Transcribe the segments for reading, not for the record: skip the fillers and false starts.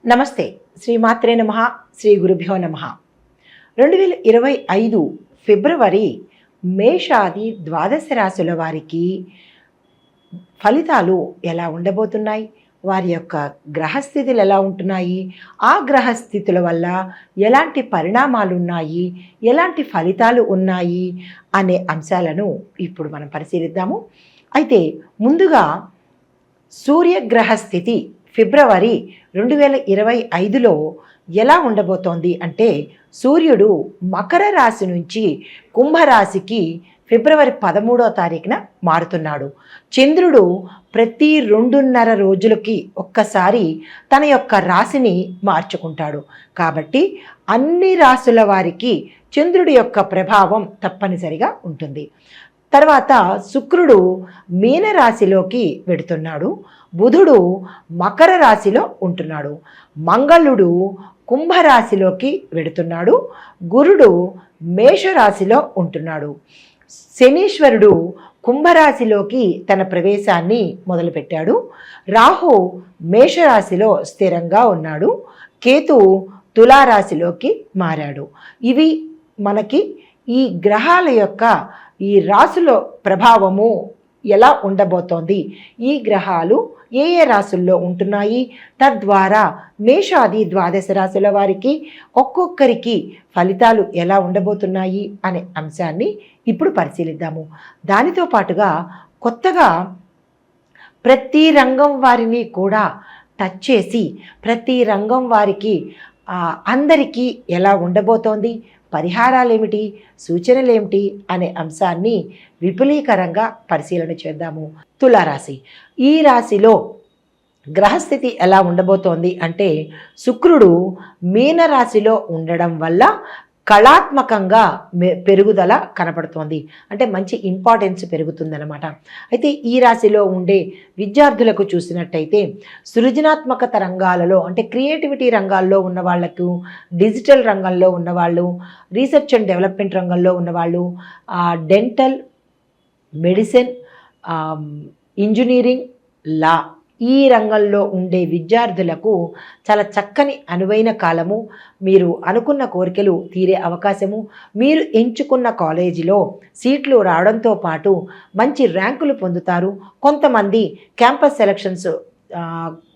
నమస్తే. శ్రీమాత్రే నమః. శ్రీ గురుభ్యో నమః. 2025 ఫిబ్రవరి మేషాది ద్వాదశ రాశుల వారికి ఫలితాలు ఎలా ఉండబోతున్నాయి, వారి యొక్క గ్రహస్థితులు ఎలా ఉంటున్నాయి, ఆ గ్రహస్థితుల వల్ల ఎలాంటి పరిణామాలు ఉన్నాయి, ఎలాంటి ఫలితాలు ఉన్నాయి అనే అంశాలను ఇప్పుడు మనం పరిశీలిద్దాము. అయితే ముందుగా సూర్యగ్రహ స్థితి ఫిబ్రవరి 2025లో ఎలా ఉండబోతోంది అంటే, సూర్యుడు మకర రాశి నుంచి కుంభరాశికి ఫిబ్రవరి 13వ తారీఖున మారుతున్నాడు. చంద్రుడు ప్రతి 2.5 రోజులకి ఒక్కసారి తన యొక్క రాశిని మార్చుకుంటాడు. కాబట్టి అన్ని రాశుల వారికి చంద్రుడి యొక్క ప్రభావం తప్పనిసరిగా ఉంటుంది. తర్వాత శుక్రుడు మీనరాశిలోకి వెడుతున్నాడు. బుధుడు మకర రాశిలో ఉంటున్నాడు. మంగళుడు కుంభరాశిలోకి వెడుతున్నాడు. గురుడు మేషరాశిలో ఉంటున్నాడు. శనీశ్వరుడు కుంభరాశిలోకి తన ప్రవేశాన్ని మొదలుపెట్టాడు. రాహు మేషరాశిలో స్థిరంగా ఉన్నాడు. కేతు తులారాశిలోకి మారాడు. ఇవి మనకి ఈ గ్రహాల యొక్క ఈ రాశుల ప్రభావము ఎలా ఉండబోతోంది, ఈ గ్రహాలు ఏ ఏ రాశుల్లో ఉంటున్నాయి, తద్వారా మేషాది ద్వాదశ రాశుల వారికి ఒక్కొక్కరికి ఫలితాలు ఎలా ఉండబోతున్నాయి అనే అంశాన్ని ఇప్పుడు పరిశీలిద్దాము. దానితో పాటుగా కొత్తగా ప్రతి రంగం వారిని కూడా టచ్ చేసి ప్రతి రంగం వారికి అందరికీ ఎలా ఉండబోతోంది, పరిహారాలు ఏమిటి, సూచనలు ఏమిటి అనే అంశాన్ని విపులీకరంగా పరిశీలన చేద్దాము. తులారాశి. ఈ రాశిలో గ్రహస్థితి ఎలా ఉండబోతోంది అంటే, శుక్రుడు మీనరాశిలో ఉండడం వల్ల కళాత్మకంగా పెరుగుదల కనపడుతోంది. అంటే మంచి ఇంపార్టెన్స్ పెరుగుతుందన్నమాట. అయితే ఈ రాశిలో ఉండే విద్యార్థులకు చూసినట్టయితే సృజనాత్మకత రంగాలలో అంటే క్రియేటివిటీ రంగాల్లో ఉన్న వాళ్ళకు, డిజిటల్ రంగంలో ఉన్నవాళ్ళు, రీసెర్చ్ అండ్ డెవలప్మెంట్ రంగంలో ఉన్నవాళ్ళు, డెంటల్, మెడిసిన్, ఇంజనీరింగ్, లా ఈ రంగంలో ఉండే విద్యార్థులకు చాలా చక్కని అనువైన కాలము. మీరు అనుకున్న కోరికలు తీరే అవకాశము, మీరు ఎంచుకున్న కాలేజీలో సీట్లు రావడంతో పాటు మంచి ర్యాంకులు పొందుతారు. కొంతమంది క్యాంపస్ సెలక్షన్స్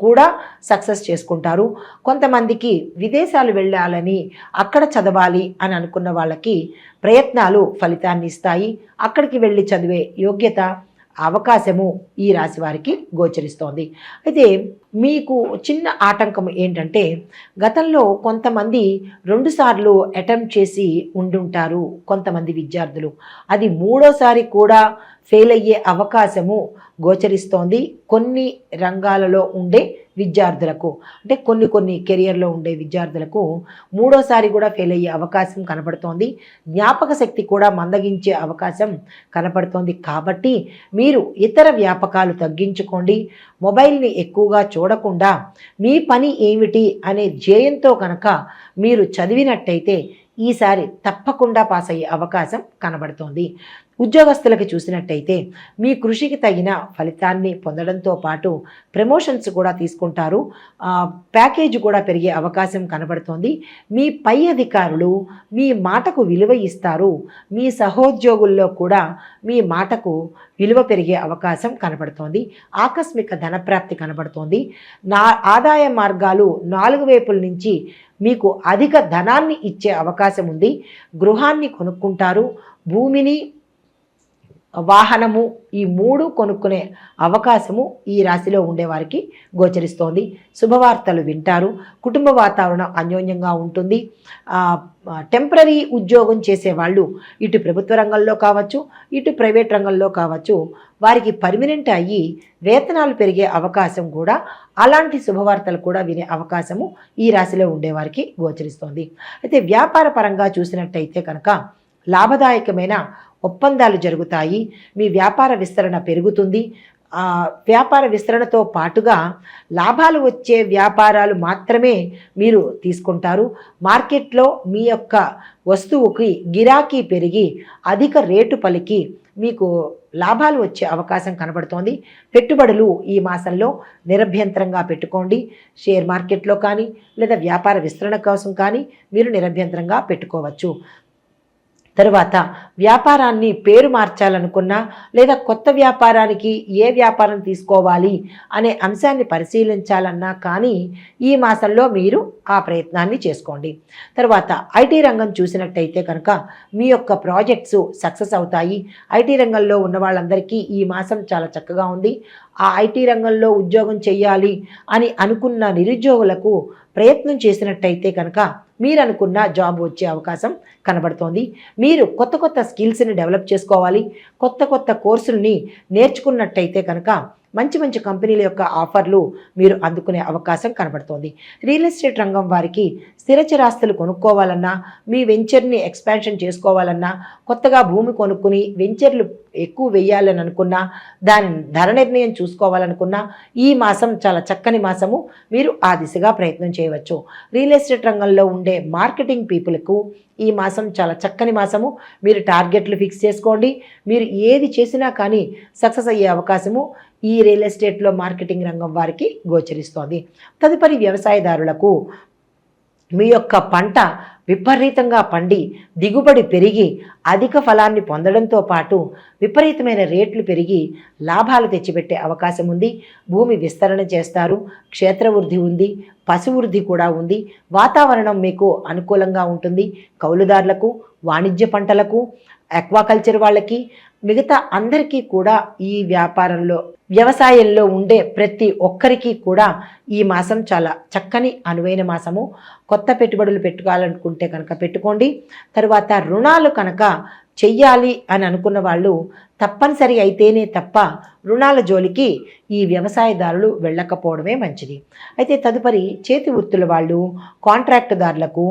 కూడా సక్సెస్ చేసుకుంటారు. కొంతమందికి విదేశాలు వెళ్ళాలని, అక్కడ చదవాలి అని అనుకున్న వాళ్ళకి ప్రయత్నాలు ఫలితాన్ని ఇస్తాయి. అక్కడికి వెళ్ళి చదివే యోగ్యత, అవకాశము ఈ రాశి వారికి గోచరిస్తోంది. అయితే మీకు చిన్న ఆటంకం ఏంటంటే, గతంలో కొంతమంది 2 సార్లు అటెంప్ట్ చేసి ఉండుంటారు కొంతమంది విద్యార్థులు. అది 3వసారి కూడా ఫెయిల్ అయ్యే అవకాశము గోచరిస్తోంది కొన్ని రంగాలలో ఉండే విద్యార్థులకు. అంటే కొన్ని కెరియర్లో ఉండే విద్యార్థులకు 3వసారి కూడా ఫెయిల్ అయ్యే అవకాశం కనపడుతోంది. జ్ఞాపక శక్తి కూడా మందగించే అవకాశం కనపడుతోంది. కాబట్టి మీరు ఇతర వ్యాపకాలు తగ్గించుకోండి. మొబైల్ని ఎక్కువగా చూడకుండా మీ పని ఏమిటి అనే ధ్యేయంతో కనుక మీరు చదివినట్టయితే ఈసారి తప్పకుండా పాస్ అయ్యే అవకాశం కనబడుతోంది. ఉద్యోగస్తులకి చూసినట్టయితే మీ కృషికి తగిన ఫలితాన్ని పొందడంతో పాటు ప్రమోషన్స్ కూడా తీసుకుంటారు. ప్యాకేజ్ కూడా పెరిగే అవకాశం కనబడుతోంది. మీ పై అధికారులు మీ మాటకు విలువ ఇస్తారు. మీ సహోద్యోగుల్లో కూడా మీ మాటకు విలువ పెరిగే అవకాశం కనబడుతోంది. ఆకస్మిక ధనప్రాప్తి కనబడుతోంది. ఆదాయ మార్గాలు 4 వైపుల నుంచి మీకు అధిక ధనాన్ని ఇచ్చే అవకాశం ఉంది. గృహాన్ని కొనుక్కుంటారు. భూమిని, వాహనము ఈ 3 కొనుక్కునే అవకాశము ఈ రాశిలో ఉండేవారికి గోచరిస్తోంది. శుభవార్తలు వింటారు. కుటుంబ వాతావరణం అన్యోన్యంగా ఉంటుంది. టెంపరీ ఉద్యోగం చేసేవాళ్ళు ఇటు ప్రభుత్వ రంగంలో కావచ్చు, ఇటు ప్రైవేట్ రంగంలో కావచ్చు, వారికి పర్మినెంట్ అయ్యి వేతనాలు పెరిగే అవకాశం కూడా, అలాంటి శుభవార్తలు కూడా వినే అవకాశము ఈ రాశిలో ఉండేవారికి గోచరిస్తోంది. అయితే వ్యాపార పరంగా చూసినట్టయితే కనుక లాభదాయకమైన ఒప్పందాలు జరుగుతాయి. మీ వ్యాపార విస్తరణ పెరుగుతుంది. వ్యాపార విస్తరణతో పాటుగా లాభాలు వచ్చే వ్యాపారాలు మాత్రమే మీరు తీసుకుంటారు. మార్కెట్లో మీ యొక్క వస్తువుకి గిరాకీ పెరిగి అధిక రేటు పలికి మీకు లాభాలు వచ్చే అవకాశం కనబడుతోంది. పెట్టుబడులు ఈ మాసంలో నిరభ్యంతరంగా పెట్టుకోండి. షేర్ మార్కెట్లో కానీ లేదా వ్యాపార విస్తరణ కోసం కానీ మీరు నిరభ్యంతరంగా పెట్టుకోవచ్చు. తరువాత వ్యాపారాన్ని పేరు మార్చాలనుకున్నా లేదా కొత్త వ్యాపారానికి ఏ వ్యాపారం తీసుకోవాలి అనే అంశాన్ని పరిశీలించాలన్నా కానీ ఈ మాసంలో మీరు ఆ ప్రయత్నాన్ని చేసుకోండి. తర్వాత ఐటీ రంగం చూసినట్టయితే కనుక మీ యొక్క ప్రాజెక్ట్స్ సక్సెస్ అవుతాయి. ఐటీ రంగంలో ఉన్న వాళ్ళందరికీ ఈ మాసం చాలా చక్కగా ఉంది. ఆ ఐటీ రంగంలో ఉద్యోగం చేయాలి అని అనుకున్న నిరుద్యోగులకు ప్రయత్నం చేసినట్టయితే కనుక మీరు అనుకున్న జాబ్ వచ్చే అవకాశం కనబడుతోంది. మీరు కొత్త కొత్త స్కిల్స్ని డెవలప్ చేసుకోవాలి. కొత్త కొత్త కోర్సుల్ని నేర్చుకున్నట్టయితే కనుక మంచి మంచి కంపెనీల యొక్క ఆఫర్లు మీరు అందుకునే అవకాశం కనబడుతోంది. రియల్ ఎస్టేట్ రంగం వారికి స్థిరచరాస్తులు కొనుక్కోవాలన్నా, మీ వెంచర్ని ఎక్స్పాన్షన్ చేసుకోవాలన్నా, కొత్తగా భూమి కొనుక్కుని వెంచర్లు ఎక్కువ వేయాలని అనుకున్నా, దాని ధర నిర్ణయం చూసుకోవాలనుకున్నా ఈ మాసం చాలా చక్కని మాసము. మీరు ఆ దిశగా ప్రయత్నం చేయవచ్చు. రియల్ ఎస్టేట్ రంగంలో ఉండే మార్కెటింగ్ పీపుల్కు ఈ మాసం చాలా చక్కని మాసము. మీరు టార్గెట్లు ఫిక్స్ చేసుకోండి. మీరు ఏది చేసినా కానీ సక్సెస్ అయ్యే అవకాశము ఈ రియల్ ఎస్టేట్లో మార్కెటింగ్ రంగం వారికి గోచరిస్తోంది. తదుపరి వ్యవసాయదారులకు మీ యొక్క పంట విపరీతంగా పండి దిగుబడి పెరిగి అధిక ఫలాన్ని పొందడంతో పాటు విపరీతమైన రేట్లు పెరిగి లాభాలు తెచ్చిపెట్టే అవకాశం ఉంది. భూమి విస్తరణ చేస్తారు. క్షేత్రవృద్ధి ఉంది. పశువృద్ధి కూడా ఉంది. వాతావరణం మీకు అనుకూలంగా ఉంటుంది. కౌలుదారులకు, వాణిజ్య పంటలకు, ఆక్వాకల్చర్ వాళ్ళకి, మిగతా అందరికీ కూడా ఈ వ్యవసాయంలో ఉండే ప్రతి ఒక్కరికి కూడా ఈ మాసం చాలా చక్కని అనువైన మాసము. కొత్త పెట్టుబడులు పెట్టుకోవాలనుకుంటే కనుక పెట్టుకోండి. తర్వాత రుణాలు కనుక చెయ్యాలి అని అనుకున్న వాళ్ళు తప్పనిసరి అయితేనే తప్ప రుణాల జోలికి ఈ వ్యవసాయదారులు వెళ్ళకపోవడమే మంచిది. అయితే తదుపరి చేతి వృత్తుల వాళ్ళు, కాంట్రాక్టుదారులకు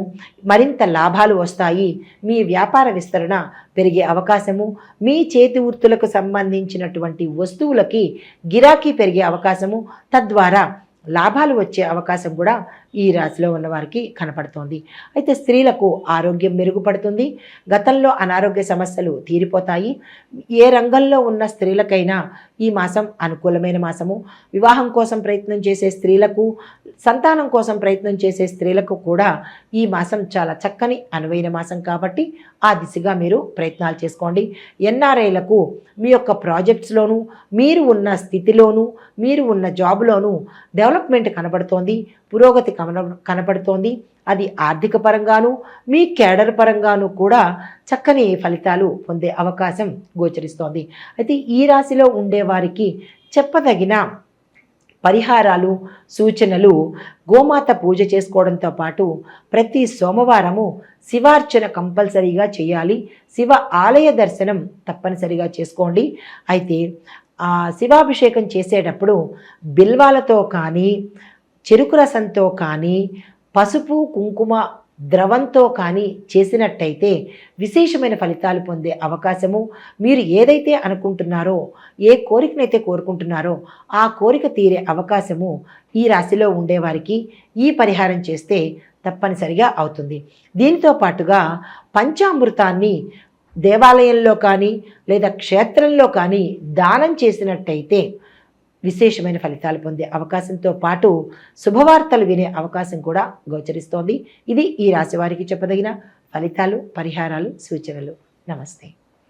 మరింత లాభాలు వస్తాయి. మీ వ్యాపార విస్తరణ పెరిగే అవకాశము, మీ చేతి వృత్తులకు సంబంధించినటువంటి వస్తువులకి గిరాకీ పెరిగే అవకాశము, తద్వారా లాభాలు వచ్చే అవకాశం కూడా ఈ రాశిలో ఉన్నవారికి కనపడుతోంది. అయితే స్త్రీలకు ఆరోగ్యం మెరుగుపడుతుంది. గతంలో అనారోగ్య సమస్యలు తీరిపోతాయి. ఏ రంగంలో ఉన్న స్త్రీలకైనా ఈ మాసం అనుకూలమైన మాసము. వివాహం కోసం ప్రయత్నం చేసే స్త్రీలకు, సంతానం కోసం ప్రయత్నం చేసే స్త్రీలకు కూడా ఈ మాసం చాలా చక్కని అనువైన మాసం కాబట్టి ఆ దిశగా మీరు ప్రయత్నాలు చేసుకోండి. ఎన్ఆర్ఐలకు మీ యొక్క ప్రాజెక్ట్స్లోనూ, మీరు ఉన్న స్థితిలోనూ, మీరు ఉన్న జాబులోనూ డెవలప్మెంట్ కనబడుతోంది. పురోగతి కనపడుతోంది. అది ఆర్థిక పరంగాను, మీ కేడర్ పరంగాను కూడా చక్కని ఫలితాలు పొందే అవకాశం గోచరిస్తోంది. అయితే ఈ రాశిలో ఉండేవారికి చెప్పదగిన పరిహారాలు, సూచనలు గోమాత పూజ చేసుకోవడంతో పాటు ప్రతి సోమవారము శివార్చన కంపల్సరీగా చేయాలి. శివ ఆలయ దర్శనం తప్పనిసరిగా చేసుకోండి. అయితే శివాభిషేకం చేసేటప్పుడు బిల్వాలతో కానీ, చెరుకు రసంతో కానీ, పసుపు కుంకుమ ద్రవంతో కానీ చేసినట్టయితే విశేషమైన ఫలితాలు పొందే అవకాశము, మీరు ఏదైతే అనుకుంటున్నారో, ఏ కోరికనైతే కోరుకుంటున్నారో ఆ కోరిక తీరే అవకాశము ఈ రాశిలో ఉండేవారికి ఈ పరిహారం చేస్తే తప్పనిసరిగా అవుతుంది. దీనితో పాటుగా పంచామృతాన్ని దేవాలయంలో కానీ లేదా క్షేత్రంలో కానీ దానం చేసినట్టయితే విశేషమైన ఫలితాలు పొందే అవకాశంతో పాటు శుభవార్తలు వినే అవకాశం కూడా గోచరిస్తోంది. ఇది ఈ రాశి వారికి చెప్పదగిన ఫలితాలు, పరిహారాలు, సూచనలు. నమస్తే.